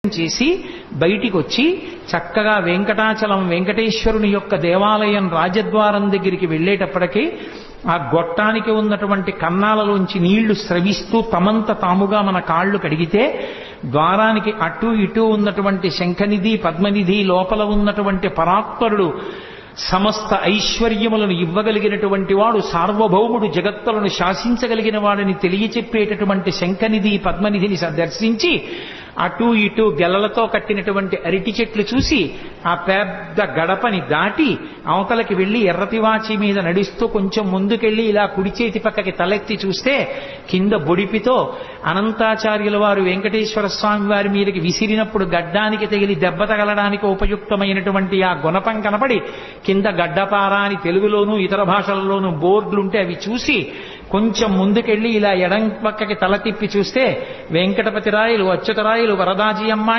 చేసి బయటికి వచ్చి చక్కగా వెంకటాచలం వెంకటేశ్వరుని యొక్క దేవాలయం రాజద్వారం దగ్గరికి వెళ్ళేటప్పటికీ ఆ గొట్టానికి ఉన్నటువంటి కన్నాలలోంచి నీళ్లు స్రవిస్తూ తమంత తాముగా మన కాళ్ళు కడిగితే ద్వారానికి అటు ఇటు ఉన్నటువంటి శంఖనిధి పద్మనిధి లోపల ఉన్నటువంటి పరాత్పరుడు సమస్త ఐశ్వర్యములను ఇవ్వగలిగినటువంటి వాడు సార్వభౌముడు జగత్తులను శాసించగలిగిన వాడిని తెలియచెప్పేటటువంటి శంఖనిధి పద్మనిధిని దర్శించి అటు ఇటు గెలలతో కట్టినటువంటి అరటి చెట్లు చూసి ఆ పెద్ద గడపని దాటి అవతలకి వెళ్లి ఎర్రతివాచి మీద నడుస్తూ కొంచెం ముందుకెళ్లి ఇలా కుడి చేతి పక్కకి తలెత్తి చూస్తే కింద బొడిపితో అనంతాచార్యుల వారు వెంకటేశ్వర స్వామి వారి మీదకి విసిరినప్పుడు గడ్డానికి తగిలి దెబ్బ తగలడానికి ఉపయుక్తమైనటువంటి ఆ గుణపం కనపడి కింద గడ్డపార అని తెలుగులోనూ ఇతర భాషలలోనూ బోర్డులుంటే అవి చూసి కొంచెం ముందుకెళ్లి ఇలా ఎడం పక్కకి తల తిప్పి చూస్తే వెంకటపతి రాయలు అచ్యుతరాయలు వరదాజీ అమ్మ